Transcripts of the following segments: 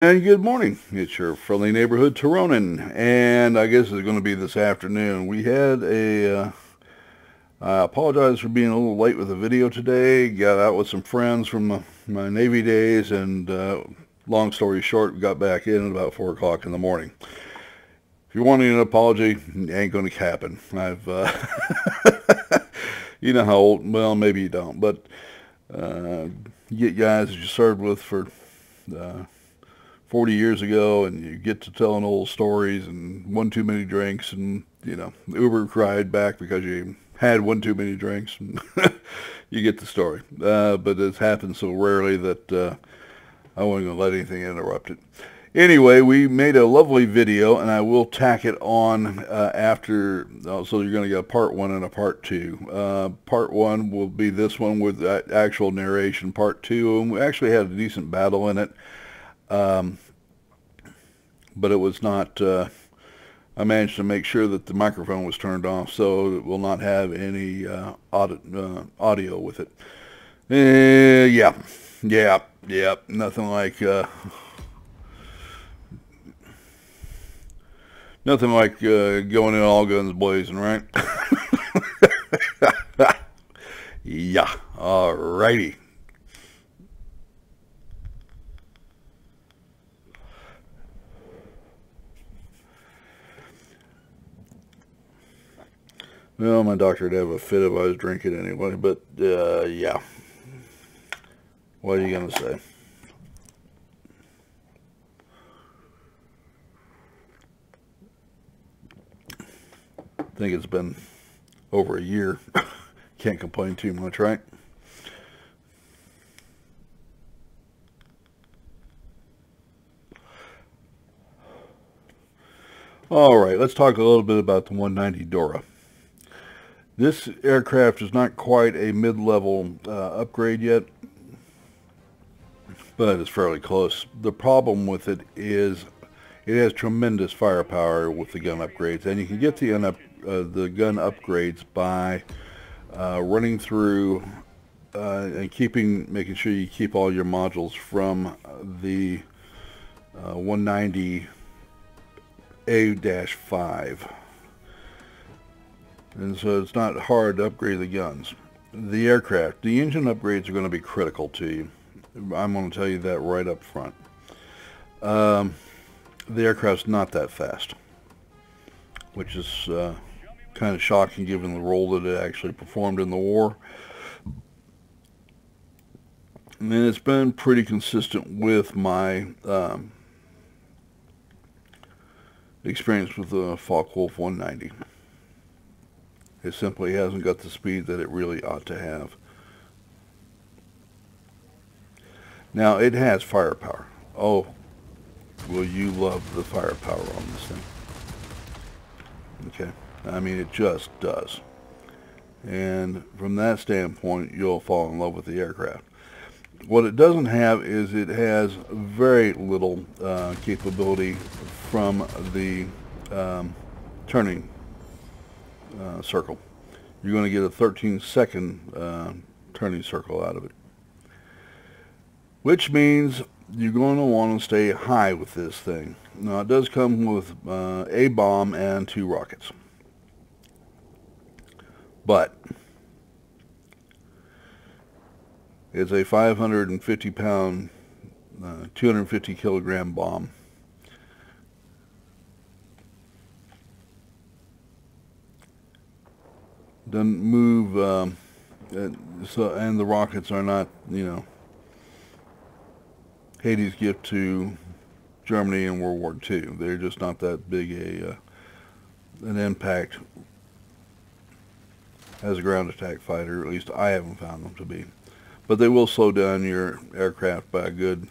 And good morning. It's your friendly neighborhood Tironan, and I guess it's going to be this afternoon. We had I apologize for being a little late with the video today. Got out with some friends from my Navy days, and long story short, we got back in at about 4 o'clock in the morning. If you're wanting an apology, it ain't going to happen. You know how old, well, maybe you don't, but you get guys that you served with for uh, 40 years ago, and you get to telling old stories and one too many drinks, and Uber cried back because you had one too many drinks. And you get the story, but it's happened so rarely that I wasn't going to let anything interrupt it. Anyway, we made a lovely video, and I will tack it on after, so you're going to get a part one and a part two. Part one will be this one with actual narration. Part two, and we actually had a decent battle in it. But it was not, I managed to make sure that the microphone was turned off, so it will not have any audio with it. Yeah, nothing like, going in all guns blazing, right? Yeah, alrighty. Well, my doctor would have a fit if I was drinking anyway, but yeah. What are you going to say? I think it's been over a year. Can't complain too much, right? All right, let's talk a little bit about the 190 Dora. This aircraft is not quite a mid-level upgrade yet, but it's fairly close. The problem with it is it has tremendous firepower with the gun upgrades, and you can get the gun upgrades by running through and making sure you keep all your modules from the 190 A-5. And so it's not hard to upgrade the guns. The aircraft, the engine upgrades are going to be critical to you. I'm going to tell you that right up front. The aircraft's not that fast, which is kind of shocking given the role that it actually performed in the war. And it's been pretty consistent with my experience with the Focke-Wulf 190. It simply hasn't got the speed that it really ought to have. Now, it has firepower. Oh, will you love the firepower on this thing. Okay, I mean, it just does. And from that standpoint, you'll fall in love with the aircraft. What it doesn't have is it has very little capability from the turning circle. You're going to get a 13-second turning circle out of it, which means you're going to want to stay high with this thing. Now, it does come with a bomb and 2 rockets, but it's a 550-pound, 250-kilogram bomb. Doesn't move, and the rockets are not, Hades' gift to Germany in World War II. They're just not that big an impact as a ground attack fighter. At least I haven't found them to be. But they will slow down your aircraft by a good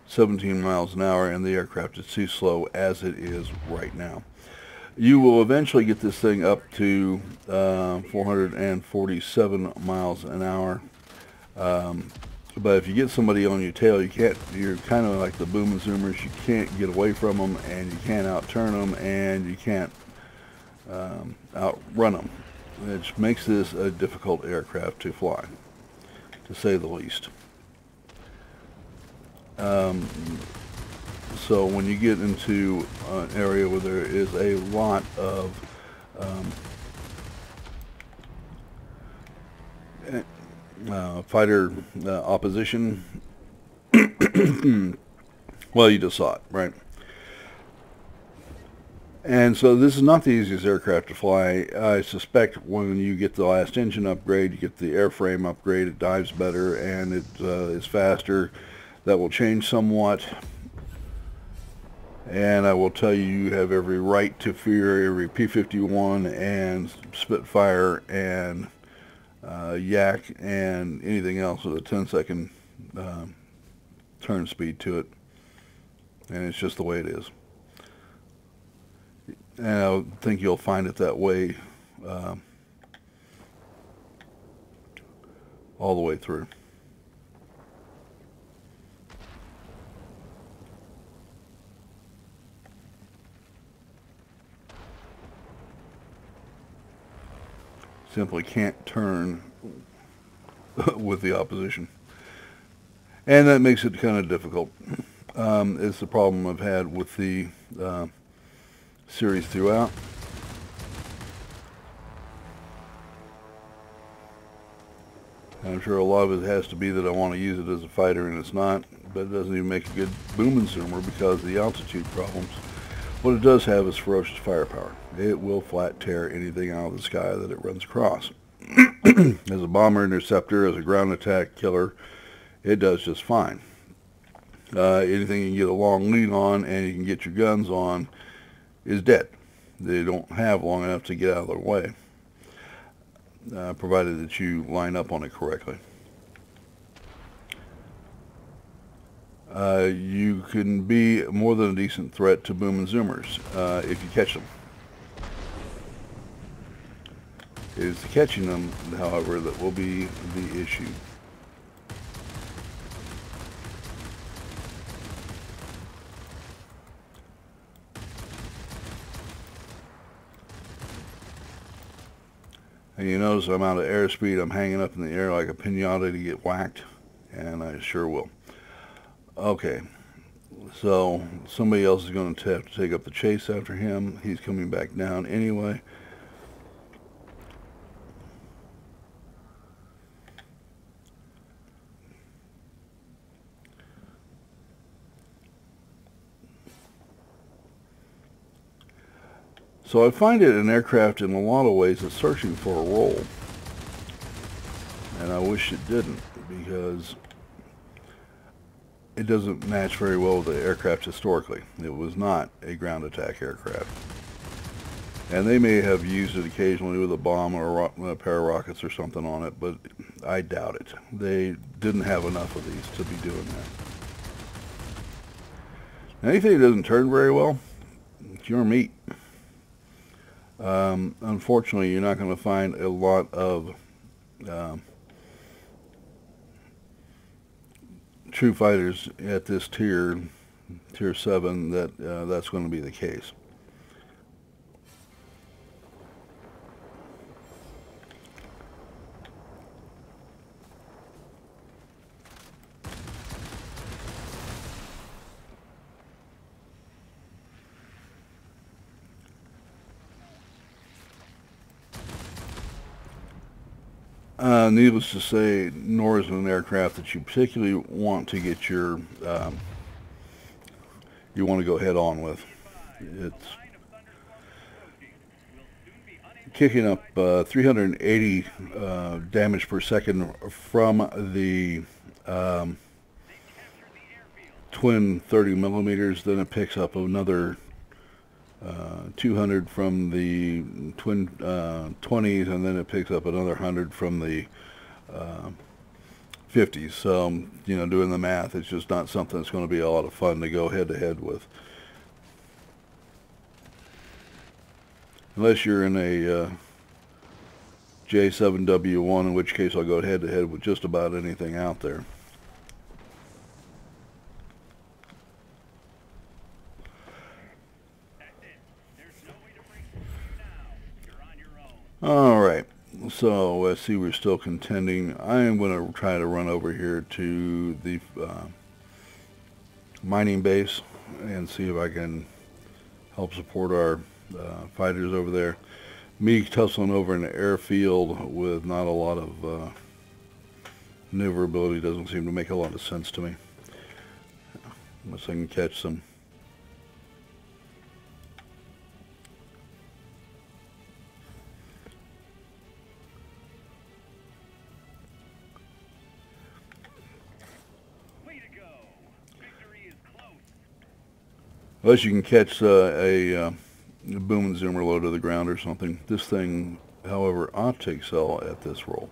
17 miles an hour, and the aircraft is too slow as it is right now. You will eventually get this thing up to 447 miles an hour. But if you get somebody on your tail, you're kind of like the boom and zoomers. You can't get away from them, and you can't outturn them, and you can't outrun them. Which makes this a difficult aircraft to fly, to say the least. So when you get into an area where there is a lot of fighter opposition, well, you just saw it, right? And so this is not the easiest aircraft to fly. I suspect when you get the last engine upgrade, you get the airframe upgrade, it dives better and it is faster. That will change somewhat. And I will tell you, you have every right to fear every P-51 and Spitfire and Yak and anything else with a 10-second turn speed to it. And it's just the way it is. And I think you'll find it that way all the way through. Simply can't turn with the opposition. And that makes it kind of difficult. It's the problem I've had with the series throughout. I'm sure a lot of it has to be that I want to use it as a fighter and it's not, but it doesn't even make a good boom consumer because of the altitude problems. What it does have is ferocious firepower. It will flat tear anything out of the sky that it runs across. As a bomber interceptor, as a ground attack killer, it does just fine. Anything you can get a long lead on and you can get your guns on is dead. They don't have long enough to get out of their way, provided that you line up on it correctly. You can be more than a decent threat to boom and zoomers if you catch them. It is catching them, however, that will be the issue. And you notice I'm out of airspeed. I'm hanging up in the air like a piñata to get whacked, and I sure will. Okay, so somebody else is going to have to take up the chase after him. He's coming back down anyway. So I find it an aircraft in a lot of ways is searching for a role. And I wish it didn't, because it doesn't match very well with the aircraft historically. It was not a ground attack aircraft. And they may have used it occasionally with a bomb or a pair of rockets or something on it, but I doubt it. They didn't have enough of these to be doing that. Anything that doesn't turn very well, it's your meat. Unfortunately, you're not going to find a lot of true fighters at this tier 7 that's going to be the case. Needless to say, nor is it an aircraft that you particularly want to get your, you want to go head on with. It's kicking up 380 damage per second from the twin 30 millimeters. Then it picks up another 200 from the twin 20s, and then it picks up another 100 from the 50s. So, you know, doing the math, it's just not something that's going to be a lot of fun to go head to head with. Unless you're in a J7W1, in which case I'll go head to head with just about anything out there. Alright, so let's see, we're still contending. I am going to try to run over here to the mining base and see if I can help support our fighters over there. Me tussling over an airfield with not a lot of maneuverability doesn't seem to make a lot of sense to me. Unless I can catch some. Unless you can catch a boom and zoomer low to the ground or something. This thing, however, ought to excel at this roll.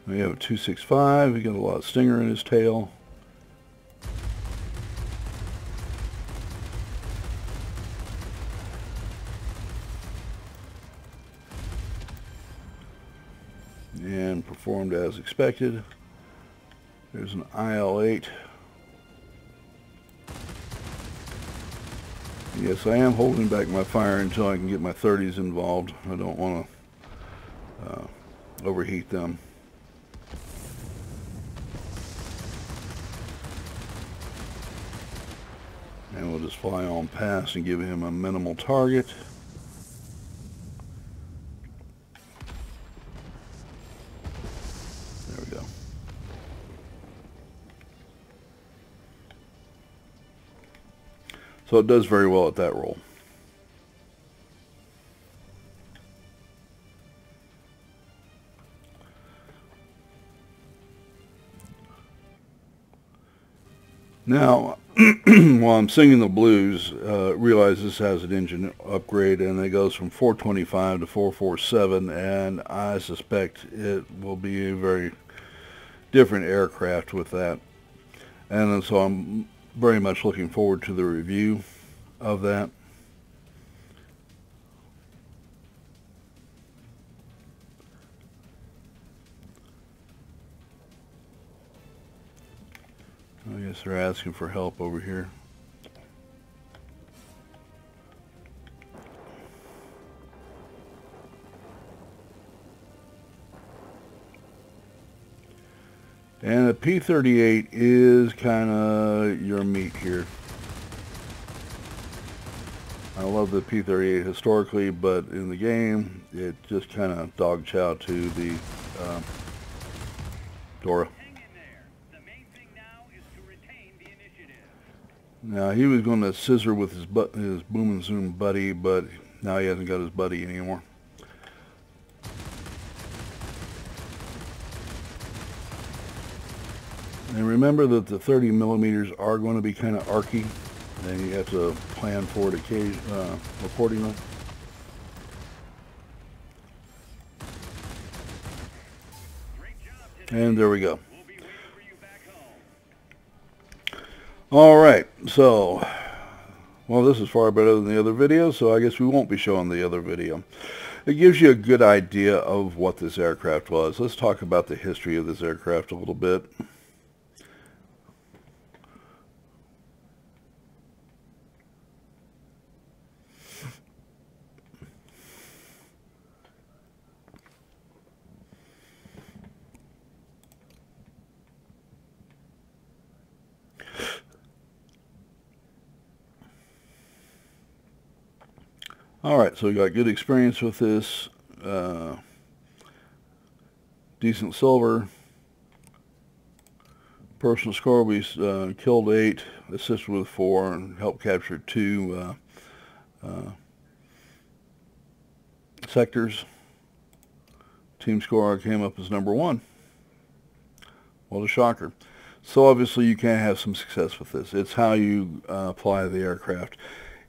We have a 265. He got a lot of stinger in his tail. And performed as expected. There's an IL-8. Yes, I am holding back my fire until I can get my 30s involved. I don't want to overheat them. And we'll just fly on past and give him a minimal target. There we go. So it does very well at that roll. Now, while I'm singing the blues, realize this has an engine upgrade, and it goes from 425 to 447, and I suspect it will be a very different aircraft with that. And so I'm very much looking forward to the review of that. I guess they're asking for help over here. And the P-38 is kind of your meat here. I love the P-38 historically, but in the game, it just kind of dog chow to the Dora. Now, he was going to scissor with his boom and zoom buddy, but now he hasn't got his buddy anymore. And remember that the 30 millimeters are going to be kind of arcy, and you have to plan for it accordingly. And there we go. All right, so, well, this is far better than the other video, so I guess we won't be showing the other video. It gives you a good idea of what this aircraft was. Let's talk about the history of this aircraft a little bit. Alright, so we got good experience with this, decent silver, personal score, we killed 8, assisted with 4, and helped capture 2 sectors. Team score came up as number 1. What a shocker. So obviously you can have some success with this. It's how you apply the aircraft.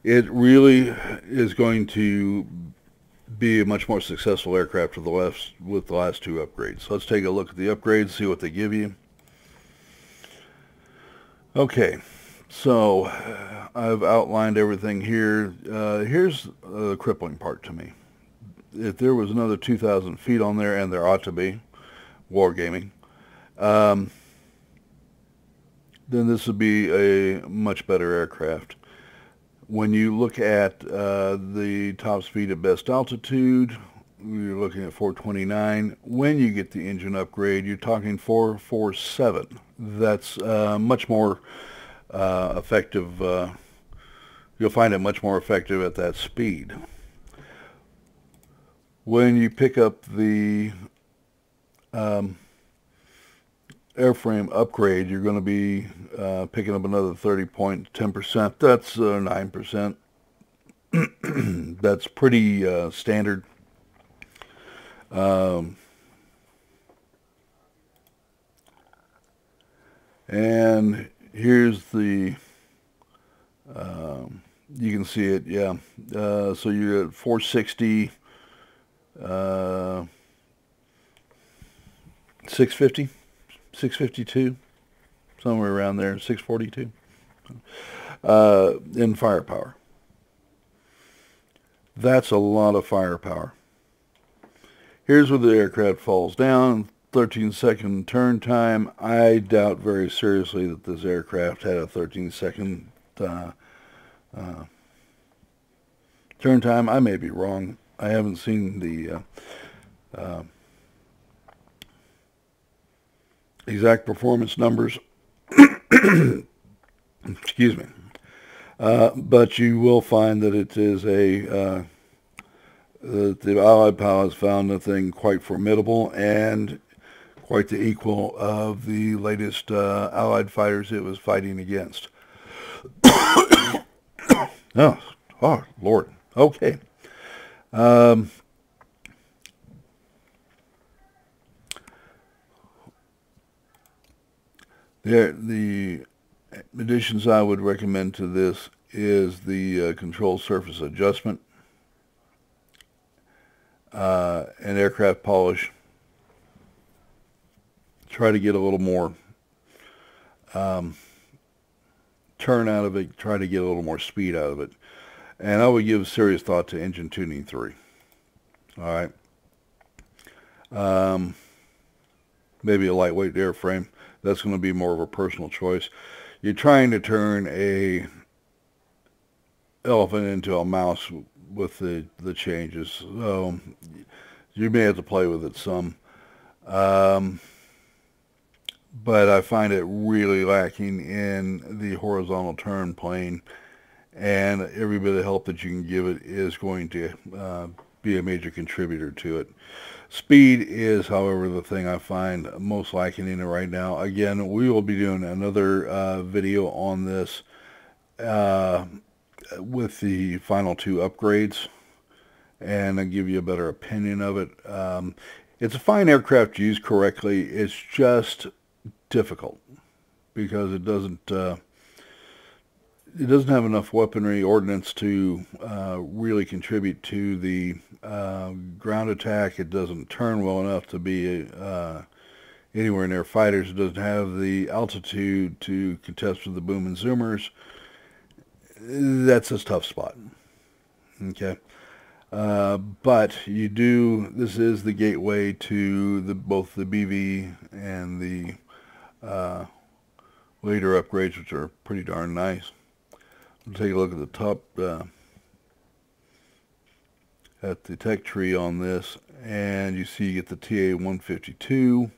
It really is going to be a much more successful aircraft with the last 2 upgrades. So let's take a look at the upgrades, see what they give you. Okay, so I've outlined everything here. Here's the crippling part to me. If there was another 2,000 feet on there, and there ought to be, wargaming, then this would be a much better aircraft. When you look at the top speed at best altitude, you're looking at 429. When you get the engine upgrade, you're talking 447. That's much more effective. You'll find it much more effective at that speed. When you pick up the airframe upgrade, you're going to be picking up another 30.10%. That's 9%. That's pretty standard. And here's the, you can see it, yeah. So you're at 460, 650, 652, somewhere around there, 642 in firepower. That's a lot of firepower. Here's where the aircraft falls down. 13-second turn time. I doubt very seriously that this aircraft had a 13-second turn time. I may be wrong. I haven't seen the exact performance numbers. Excuse me. But you will find that it is the Allied pilots found the thing quite formidable and quite the equal of the latest Allied fighters it was fighting against. Oh, Lord. Okay. The additions I would recommend to this is the control surface adjustment and aircraft polish. Try to get a little more turn out of it. Try to get a little more speed out of it. And I would give serious thought to engine tuning 3. All right. Maybe a lightweight airframe. That's going to be more of a personal choice. You're trying to turn a elephant into a mouse with the changes. So you may have to play with it some. But I find it really lacking in the horizontal turn plane, and every bit of help that you can give it is going to be a major contributor to it. Speed is, however, the thing I find most lacking in it right now. Again, we will be doing another video on this with the final 2 upgrades, and I'll give you a better opinion of it. It's a fine aircraft used correctly. It's just difficult because it doesn't have enough weaponry ordnance to really contribute to the ground attack. It doesn't turn well enough to be anywhere near fighters. It doesn't have the altitude to contest with the boom and zoomers. That's a tough spot. Okay. But you do, this is the gateway to both the BV and the later upgrades, which are pretty darn nice. We'll take a look at the top, at the tech tree on this, and you see you get the TA-152,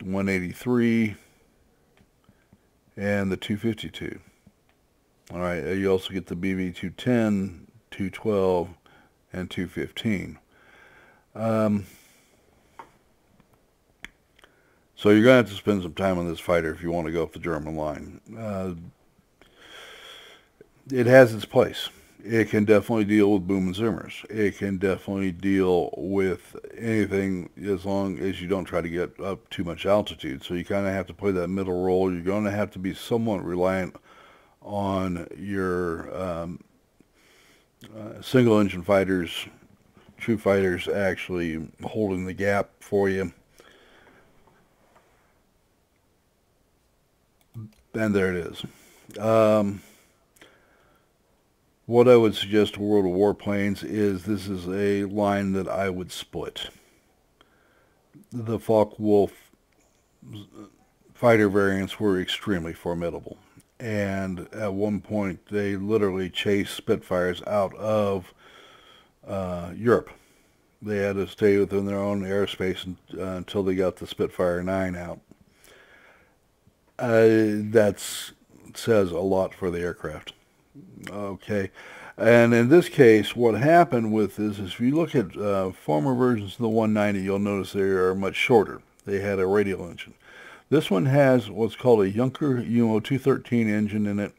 183, and the 252. All right, you also get the BV-210, 212, and 215. So you're going to have to spend some time on this fighter if you want to go up the German line. It has its place. It can definitely deal with boom and zoomers. It can definitely deal with anything as long as you don't try to get up too much altitude. So you kind of have to play that middle role. You're going to have to be somewhat reliant on your single engine fighters, true fighters, actually holding the gap for you. And there it is. What I would suggest to World of Warplanes is this is a line that I would split. The Focke-Wulf fighter variants were extremely formidable. and at one point they literally chased Spitfires out of Europe. They had to stay within their own airspace until they got the Spitfire 9 out. That says a lot for the aircraft. Okay. And in this case, what happened with this is if you look at former versions of the 190, you'll notice they are much shorter. They had a radial engine. This one has what's called a Junker UMO 213 engine in it.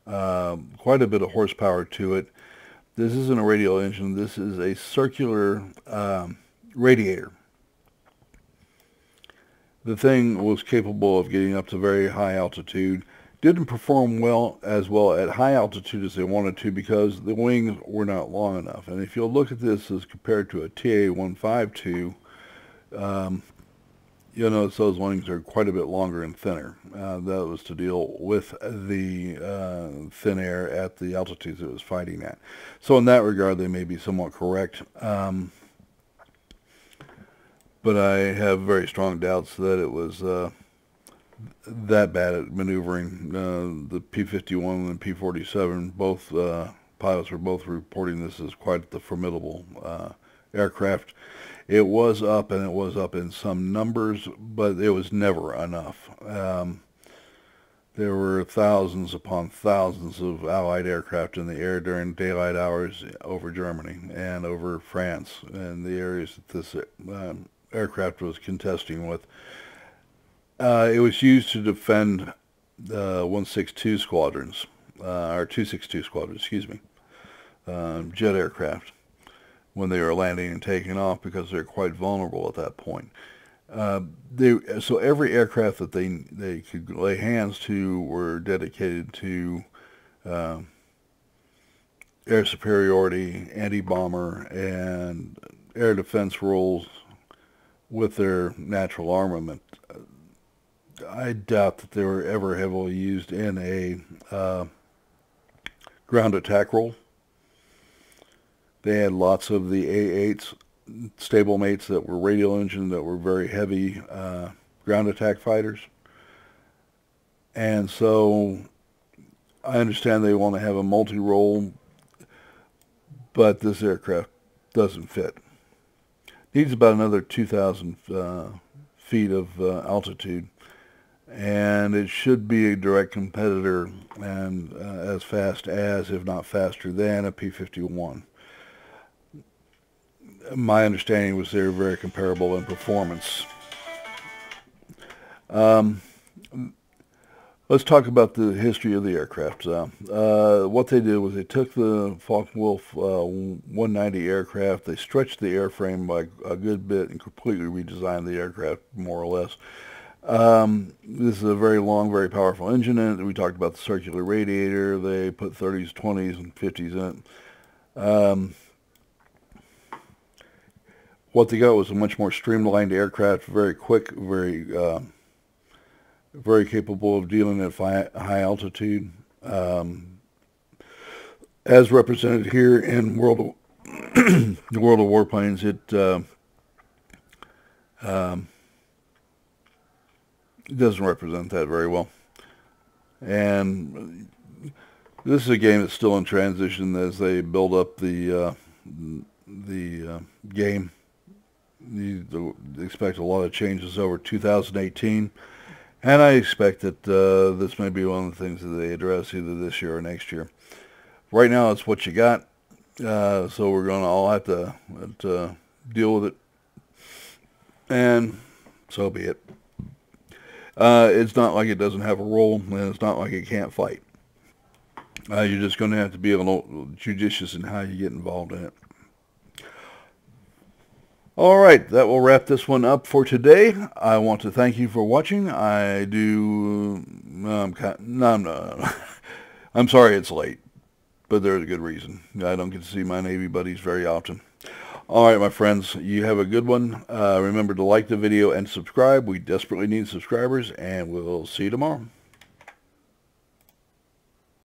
Quite a bit of horsepower to it. This isn't a radial engine. This is a circular radiator. The thing was capable of getting up to very high altitude. Didn't perform well at high altitude as they wanted to because the wings were not long enough. And if you'll look at this as compared to a TA-152, you'll notice those wings are quite a bit longer and thinner. That was to deal with the thin air at the altitudes it was fighting at. So in that regard, they may be somewhat correct. But I have very strong doubts that it was that bad at maneuvering. The P-51 and P-47, both pilots were both reporting this as quite the formidable aircraft. It was up, and it was up in some numbers, but it was never enough. There were thousands upon thousands of Allied aircraft in the air during daylight hours over Germany and over France and the areas that this aircraft was contesting with. It was used to defend 162 squadrons, or 262 squadrons, excuse me, jet aircraft when they were landing and taking off because they're quite vulnerable at that point. So every aircraft that they could lay hands to were dedicated to air superiority, anti-bomber, and air defense roles with their natural armament. I doubt that they were ever heavily used in a ground attack role. They had lots of the A8s, stablemates that were radial engine that were very heavy ground attack fighters. And so I understand they want to have a multi-role, but this aircraft doesn't fit. Needs about another 2,000 feet of altitude, and it should be a direct competitor and as fast as, if not faster than, a P-51. My understanding was they were very comparable in performance. Let's talk about the history of the aircraft. What they did was they took the Focke-Wulf 190 aircraft, they stretched the airframe by a good bit and completely redesigned the aircraft, more or less. This is a very long, very powerful engine in it. We talked about the circular radiator. They put 30s, 20s, and 50s in it. What they got was a much more streamlined aircraft, very quick, very capable of dealing at high altitude. As represented here in the World of Warplanes, it doesn't represent that very well. And this is a game that's still in transition as they build up the game. You expect a lot of changes over 2018, and I expect that this may be one of the things that they address either this year or next year. Right now, it's what you got, so we're going to all have to deal with it, and so be it. It's not like it doesn't have a role, and it's not like it can't fight. You're just going to have to be a little judicious in how you get involved in it. All right, that will wrap this one up for today. I want to thank you for watching. I do... I'm sorry it's late, but there's a good reason. I don't get to see my Navy buddies very often. All right, my friends, you have a good one. Remember to like the video and subscribe. We desperately need subscribers, and we'll see you tomorrow.